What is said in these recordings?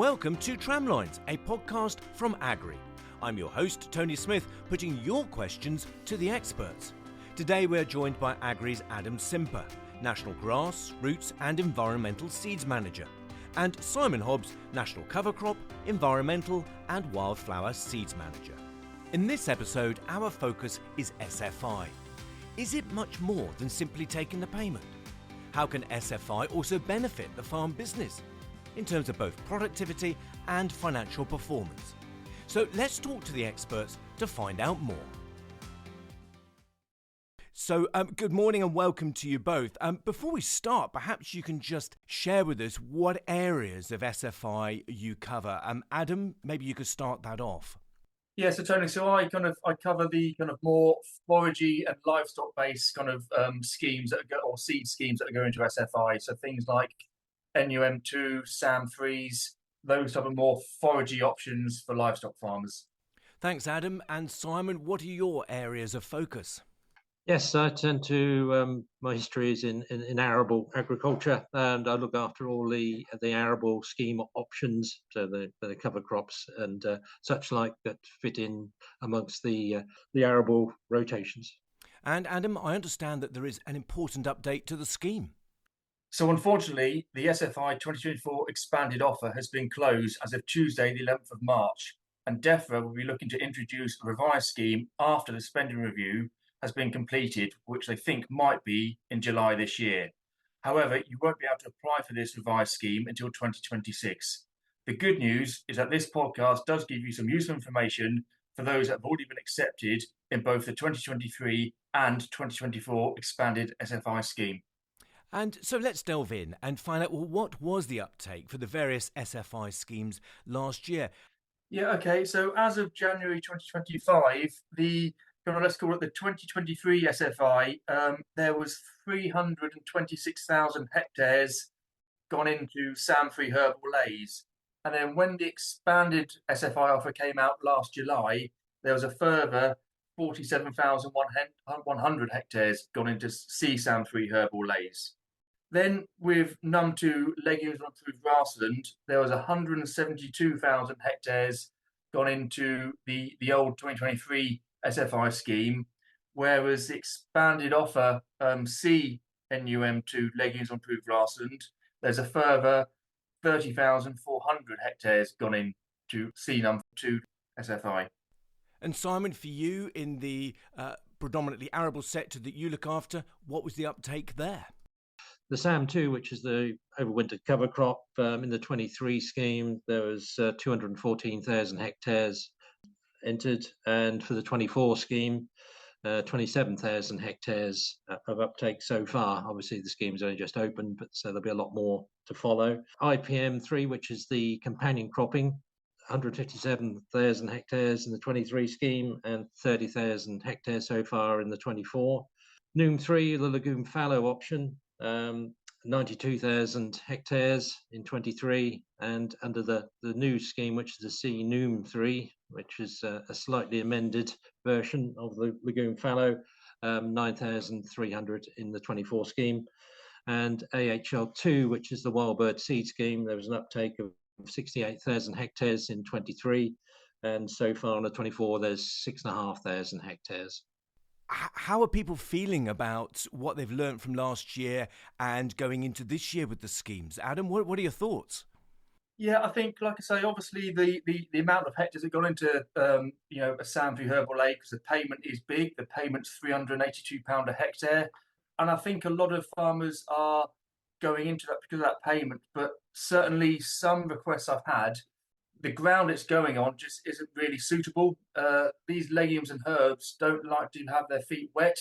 welcome to Tramlines, a podcast from Agrii. I'm your host, Tony Smith, putting your questions to the experts. Today we're joined by Agrii's Adam Simper, National Grass, Roots and Environmental Seeds Manager, and Simon Hobbs, National Cover Crop, Environmental and Wildflower Seeds Manager. In this episode, our focus is SFI. Is it much more than simply taking the payment? How can SFI also benefit the farm business in terms of both productivity and financial performance? So let's talk to the experts to find out more. So good morning and welcome to you both. Before we start, perhaps you can just share with us what areas of SFI you cover. Adam, maybe you could start that off. Yeah, so Tony, I cover the kind of more foragey and livestock-based kind of schemes that go, or seed schemes that go into SFI. So things like NUM2, SAM3s, those type of more foragey options for livestock farmers. Thanks, Adam. And Simon, what are your areas of focus? Yes, I tend to, my history is in arable agriculture, and I look after all the arable scheme options, so the cover crops and such like that fit in amongst the arable rotations. And Adam, I understand that there is an important update to the scheme. So unfortunately, the SFI 2024 expanded offer has been closed as of Tuesday, the 11th of March, and DEFRA will be looking to introduce a revised scheme after the spending review has been completed, which they think might be in July this year. However, you won't be able to apply for this revised scheme until 2026. The good news is that this podcast does give you some useful information for those that have already been accepted in both the 2023 and 2024 expanded SFI scheme. And so let's delve in and find out, well, what was the uptake for the various SFI schemes last year? Yeah, okay. So as of January 2025, let's call it the 2023 SFI, there was 326,000 hectares gone into SAM3 herbal lays. And then when the expanded SFI offer came out last July, there was a further 47,100 hectares gone into CSAM3 herbal lays. Then with NUM2 legumes on through grassland, there was 172,000 hectares gone into the old 2023 SFI scheme, whereas the expanded offer C NUM2 legumes on through grassland, there's a further 30,400 hectares gone into C NUM2 SFI. And Simon, for you in the predominantly arable sector that you look after, what was the uptake there? The SAM2, which is the overwintered cover crop, in the 23 scheme, there was 214,000 hectares entered, and for the 24 scheme, 27,000 hectares of uptake so far. Obviously, the scheme's only just opened, but so there'll be a lot more to follow. IPM3, which is the companion cropping, 157,000 hectares in the 23 scheme and 30,000 hectares so far in the 24. NUM3, the legume fallow option, 92,000 hectares in 23, and under the new scheme, which is the C NUM3, which is a slightly amended version of the legume fallow, 9,300 in the 24 scheme. And AHL2, which is the wild bird seed scheme, there was an uptake of 68,000 hectares in 23, and so far on the 24 there's 6,500 hectares. How are people feeling about what they've learned from last year and going into this year with the schemes? Adam, what are your thoughts? Yeah, I think, like I say, obviously the amount of hectares that gone into a SAM3 herbal lay, because the payment is big. The payment's £382 a hectare, and I think a lot of farmers are going into that because of that payment. But certainly, some requests I've had, the ground it's going on just isn't really suitable. These legumes and herbs don't like to have their feet wet.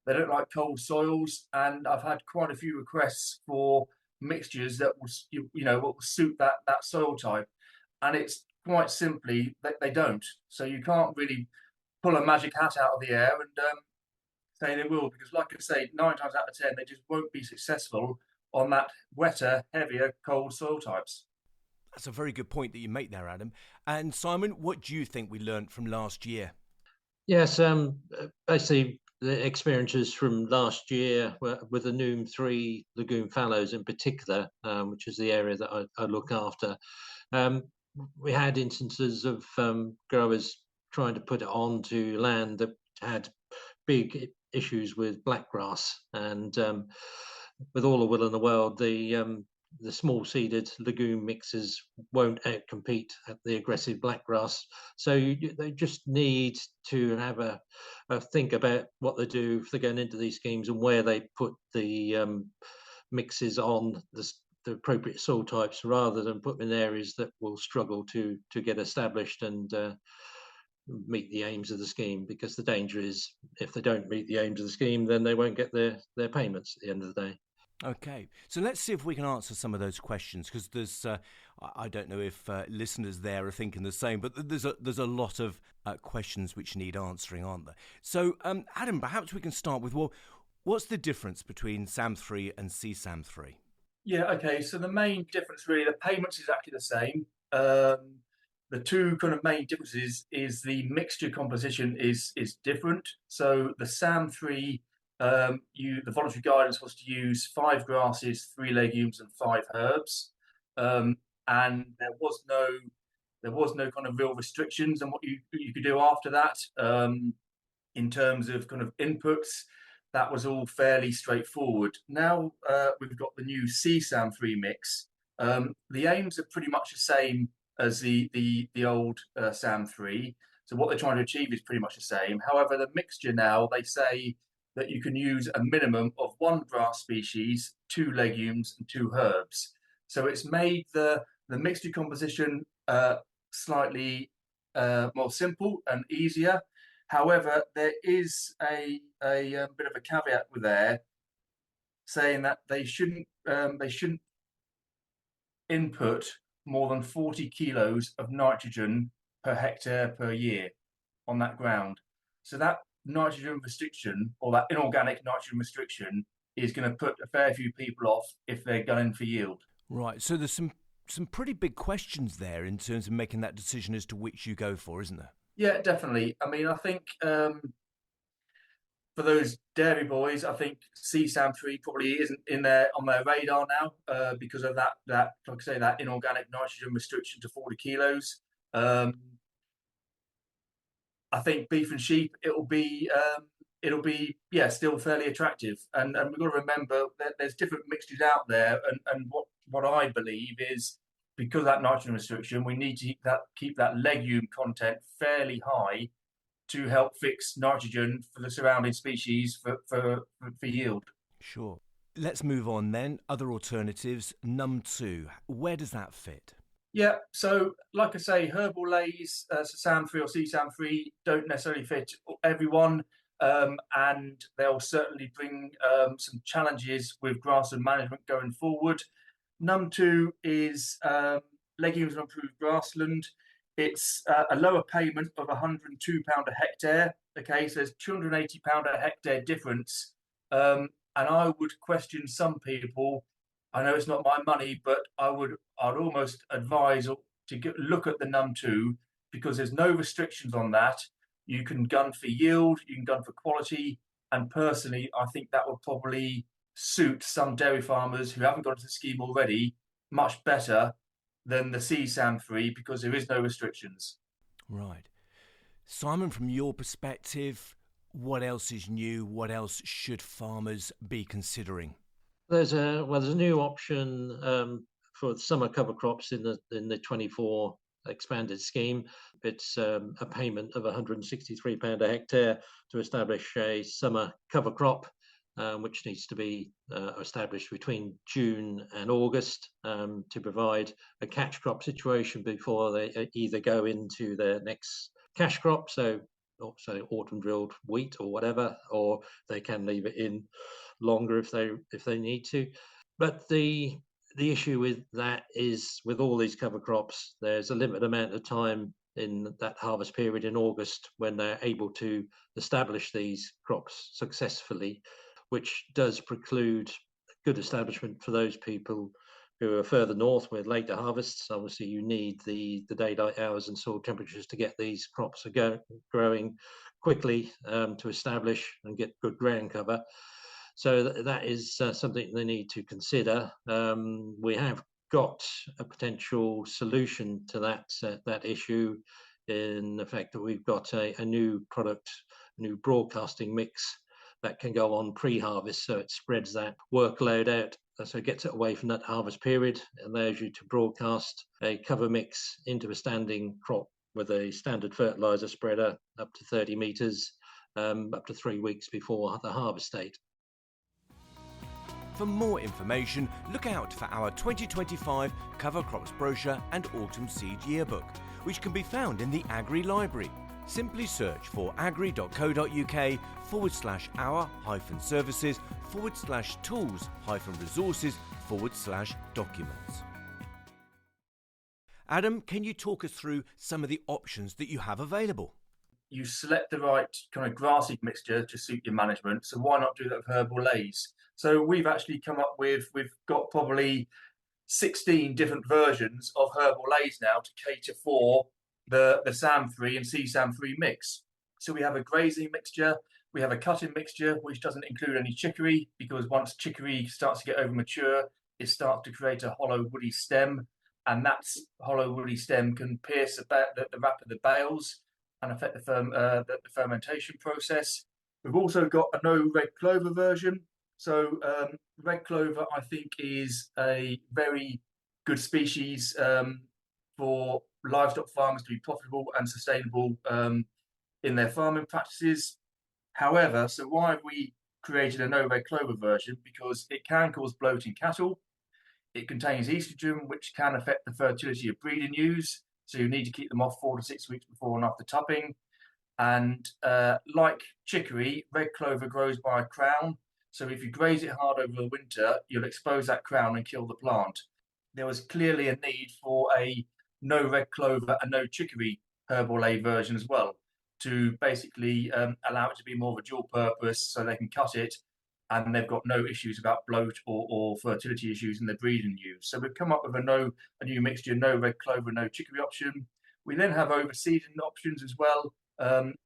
They don't like cold soils, and I've had quite a few requests for mixtures that will suit that soil type, and it's quite simply that they don't. So you can't really pull a magic hat out of the air and say they will, because like I say, 9 times out of 10 they just won't be successful on that wetter, heavier, cold soil types. That's a very good point that you make there, Adam. And Simon, what do you think we learned from last year? Yes, basically the experiences from last year with the Noom 3 legume fallows in particular, which is the area that I look after. We had instances of growers trying to put it onto land that had big issues with blackgrass, and with all the will in the world, the small seeded legume mixes won't outcompete the aggressive blackgrass. So they just need to have a think about what they do if they're going into these schemes and where they put the mixes on the appropriate soil types, rather than put them in areas that will struggle to get established and meet the aims of the scheme. Because the danger is, if they don't meet the aims of the scheme, then they won't get their payments at the end of the day. Okay, so let's see if we can answer some of those questions, because there's, I don't know if listeners there are thinking the same, but there's a lot of questions which need answering, aren't there? So, Adam, perhaps we can start with, well, what's the difference between SAM3 and CSAM3? Yeah, okay, so the main difference really, the payment's exactly the same. The two kind of main differences is the mixture composition is different. So the SAM3, the voluntary guidance was to use 5 grasses, 3 legumes, and 5 herbs, and there was no kind of real restrictions on what you could do after that. In terms of kind of inputs, that was all fairly straightforward. Now we've got the new CSAM3 mix. The aims are pretty much the same as the old SAM3. So what they're trying to achieve is pretty much the same. However, the mixture now, they say that you can use a minimum of 1 grass species, 2 legumes, and 2 herbs. So it's made the mixture composition slightly more simple and easier. However, there is a bit of a caveat with there, saying that they shouldn't input more than 40 kilos of nitrogen per hectare per year on that ground. So that nitrogen restriction, or that inorganic nitrogen restriction, is going to put a fair few people off if they're going for yield. Right, so there's some pretty big questions there in terms of making that decision as to which you go for, isn't there? Yeah, definitely. I mean, I think for those dairy boys, I think CSAM3 probably isn't on their radar now because of that, like I say, that inorganic nitrogen restriction to 40 kilos. I think beef and sheep, it'll be still fairly attractive, and we've got to remember that there's different mixtures out there, and what I believe is, because of that nitrogen restriction, we need to keep that legume content fairly high to help fix nitrogen for the surrounding species for yield. Sure. Let's move on then. Other alternatives, NUM2. Where does that fit? Yeah, so like I say, herbal lays, SAM3 or CSAM3 don't necessarily fit everyone, and they'll certainly bring some challenges with grassland management going forward. NUM2 is legumes and improved grassland. It's a lower payment of £102 a hectare. Okay, so there's £280 a hectare difference. And I would question some people. I know it's not my money, but I'd almost advise to look at the NUM2, because there's no restrictions on that. You can gun for yield, you can gun for quality, and personally, I think that would probably suit some dairy farmers who haven't got into the scheme already much better than the CSAM3, because there is no restrictions. Right. Simon, from your perspective, what else is new? What else should farmers be considering? There's a new option for summer cover crops in the 24 expanded scheme. It's a payment of £163 a hectare to establish a summer cover crop, which needs to be established between June and August to provide a catch crop situation before they either go into their next cash crop, so autumn drilled wheat or whatever, or they can leave it in longer if they need to. But the issue with that is, with all these cover crops, there's a limited amount of time in that harvest period in August when they're able to establish these crops successfully, which does preclude good establishment for those people who are further north with later harvests. Obviously, you need the daylight hours and soil temperatures to get these crops growing quickly to establish and get good ground cover. So that is something they need to consider. We have got a potential solution to that issue in the fact that we've got a new product, a new broadcasting mix that can go on pre-harvest, so it spreads that workload out, so it gets it away from that harvest period, allows you to broadcast a cover mix into a standing crop with a standard fertilizer spreader up to 30 meters, up to 3 weeks before the harvest date. For more information, look out for our 2025 Cover Crops brochure and Autumn Seed Yearbook, which can be found in the Agrii library. Simply search for agrii.co.uk/our-services/tools-resources/documents. Adam, can you talk us through some of the options that you have available? You select the right kind of grassy mixture to suit your management, so why not do that with herbal lays? So we've actually come up with, we've got probably 16 different versions of herbal lays now to cater for the SAM3 and CSAM3 mix. So we have a grazing mixture, we have a cutting mixture, which doesn't include any chicory, because once chicory starts to get over mature, it starts to create a hollow woody stem, and that hollow woody stem can pierce the wrap of the bales and affect the fermentation process. We've also got a no red clover version. So red clover, I think, is a very good species for livestock farmers to be profitable and sustainable in their farming practices. However, so why have we created a no red clover version? Because it can cause bloat in cattle. It contains estrogen, which can affect the fertility of breeding ewes. So you need to keep them off 4 to 6 weeks before and after tupping. And like chicory, red clover grows by a crown. So if you graze it hard over the winter, you'll expose that crown and kill the plant. There was clearly a need for a no red clover and no chicory herbal lay version as well, to basically allow it to be more of a dual purpose, so they can cut it and they've got no issues about bloat or fertility issues in the breeding ewes. So we've come up with a new mixture, no red clover, no chicory option. We then have overseeding options as well,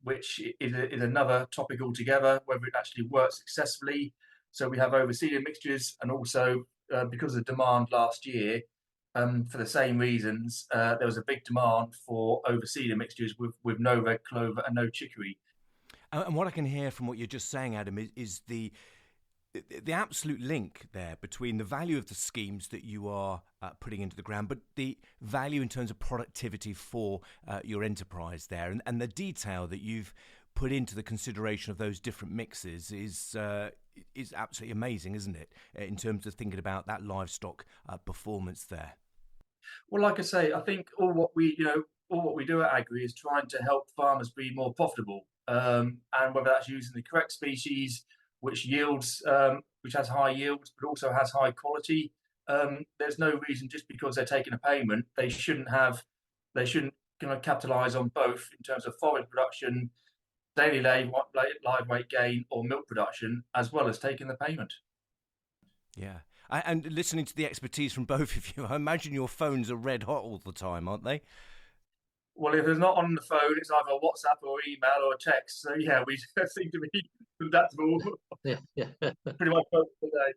which is another topic altogether, whether it actually works successfully. So we have overseeding mixtures, and also because of the demand last year, for the same reasons, there was a big demand for overseeding mixtures with no red clover and no chicory. And what I can hear from what you're just saying, Adam, is the absolute link there between the value of the schemes that you are putting into the ground, but the value in terms of productivity for your enterprise there, and the detail that you've put into the consideration of those different mixes is absolutely amazing, isn't it? In terms of thinking about that livestock performance there. Well, like I say, I think all what we do at Agrii is trying to help farmers be more profitable, and whether that's using the correct species, which has high yields, but also has high quality. There's no reason, just because they're taking a payment, they shouldn't capitalise on both in terms of forage production, daily live weight gain, or milk production, as well as taking the payment. Yeah. And listening to the expertise from both of you, I imagine your phones are red hot all the time, aren't they? Well, if it's not on the phone, it's either WhatsApp or email or text. So yeah, we seem to be adaptable. Yeah. Pretty much both today.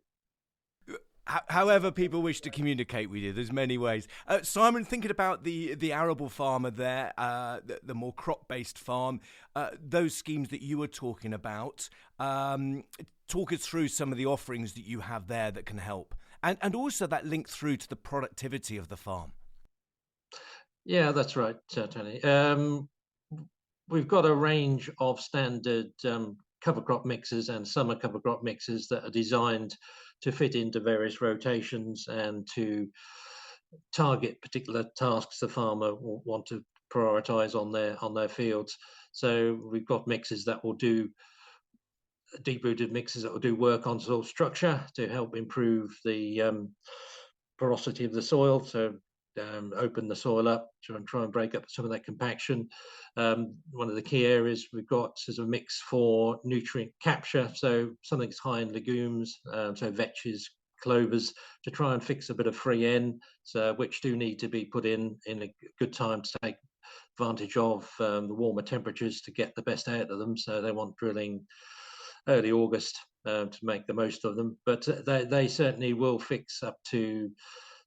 However people wish to communicate with you, there's many ways. Simon, thinking about the arable farmer there, the more crop-based farm, those schemes that you were talking about, talk us through some of the offerings that you have there that can help, and also that link through to the productivity of the farm. Yeah, that's right, Tony. We've got a range of standard cover crop mixes and summer cover crop mixes that are designed to fit into various rotations and to target particular tasks the farmer will want to prioritize on their fields. So we've got mixes that will do deep-rooted mixes that will do work on soil structure to help improve the porosity of the soil, so open the soil up to try and break up some of that compaction. One of the key areas we've got is a mix for nutrient capture, so something that's high in legumes, so vetches, clovers to try and fix a bit of free N, so which do need to be put in a good time to take advantage of the warmer temperatures to get the best out of them. So they want drilling early August to make the most of them. But they certainly will fix up to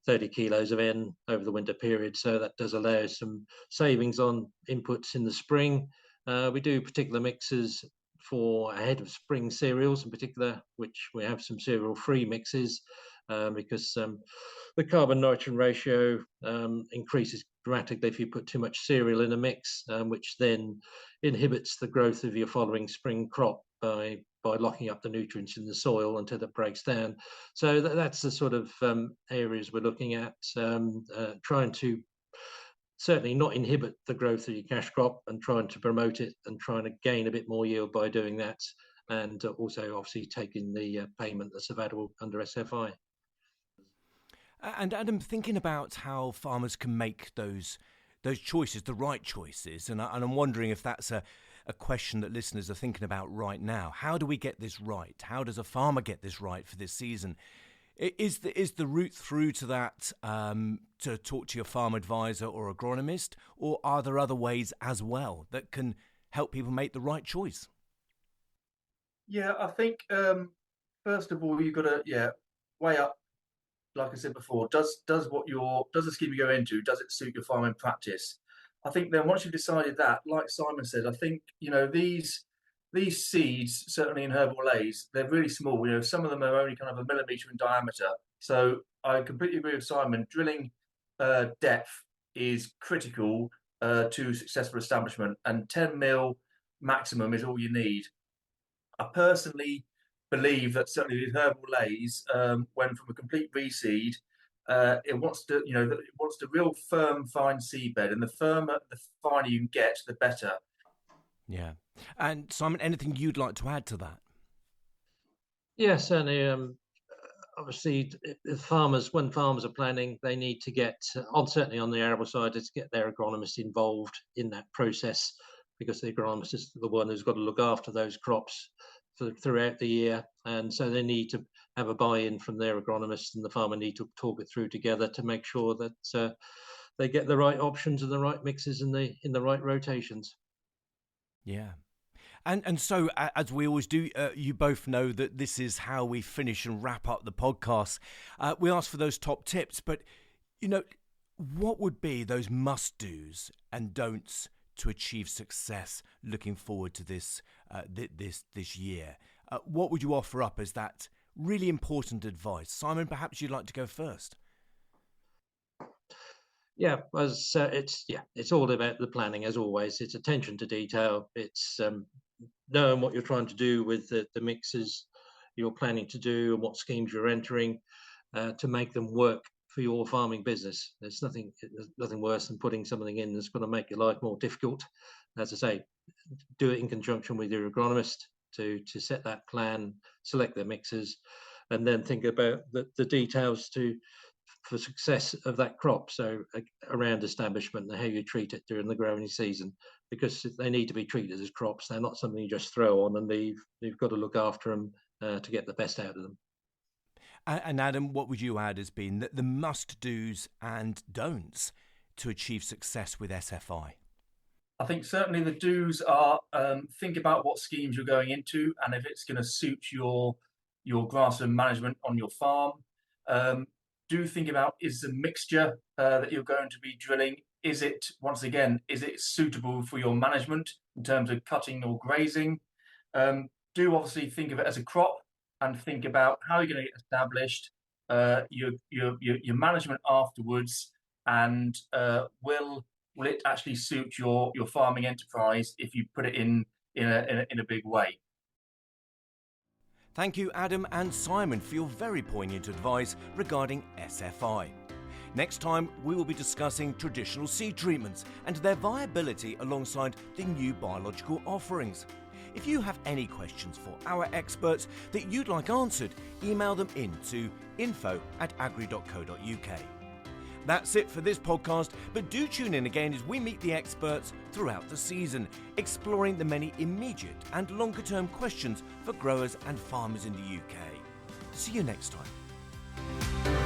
30 kilos of N over the winter period. So that does allow some savings on inputs in the spring. We do particular mixes for ahead of spring cereals in particular, which we have some cereal-free mixes because the carbon-nitrogen ratio increases dramatically if you put too much cereal in a mix, which then inhibits the growth of your following spring crop by locking up the nutrients in the soil until it breaks down. So that's the sort of areas we're looking at, trying to certainly not inhibit the growth of your cash crop and trying to promote it and trying to gain a bit more yield by doing that, and also obviously taking the payment that's available under SFI. And Adam, thinking about how farmers can make those choices, the right choices, and I'm wondering if that's a question that listeners are thinking about right now. How do we get this right? How does a farmer get this right for this season? Is the route through to that to talk to your farm advisor or agronomist, or are there other ways as well that can help people make the right choice? Yeah, I think first of all you've got to weigh up. Like I said before, does the scheme you go into, does it suit your farming practice? I think then once you've decided that, like Simon said, I think these seeds, certainly in herbal lays, they're really small. Some of them are only kind of 1 millimetre in diameter. So I completely agree with Simon. Drilling depth is critical to successful establishment, and 10 mil maximum is all you need. I personally believe that certainly with herbal lays, when from a complete reseed, it wants the real firm, fine seedbed, and the finer you can get, the better. Yeah. And Simon, anything you'd like to add to that? Yeah, certainly. Obviously, when farmers are planning, they need to get certainly on the arable side, to get their agronomist involved in that process, because the agronomist is the one who's got to look after those crops throughout the year, and so they need to have a buy-in from their agronomist, and the farmer need to talk it through together to make sure that they get the right options and the right mixes in the right rotations. Yeah. And so, as we always do, you both know that this is how we finish and wrap up the podcast. We ask for those top tips, but what would be those must-dos and don'ts to achieve success looking forward to this year? What would you offer up as that really important advice? Simon, perhaps you'd like to go first. Yeah, it's all about the planning as always. It's attention to detail. It's knowing what you're trying to do with the mixes you're planning to do and what schemes you're entering to make them work for your farming business. There's nothing worse than putting something in that's going to make your life more difficult. As I say, do it in conjunction with your agronomist to set that plan, select the mixes, and then think about the details for success of that crop. So around establishment and how you treat it during the growing season, because they need to be treated as crops. They're not something you just throw on and leave. You've got to look after them to get the best out of them. And Adam, what would you add as being the must-dos and don'ts to achieve success with SFI? I think certainly the do's are think about what schemes you're going into and if it's going to suit your grassland management on your farm. Do think about, is the mixture that you're going to be drilling, is it suitable for your management in terms of cutting or grazing? Do obviously think of it as a crop and think about how you're going to get established, your management afterwards, and will it actually suit your farming enterprise if you put it in a big way? Thank you, Adam and Simon, for your very poignant advice regarding SFI. Next time, we will be discussing traditional seed treatments and their viability alongside the new biological offerings. If you have any questions for our experts that you'd like answered, email them in to info@agrii.co.uk. That's it for this podcast, but do tune in again as we meet the experts throughout the season, exploring the many immediate and longer-term questions for growers and farmers in the UK. See you next time. soon.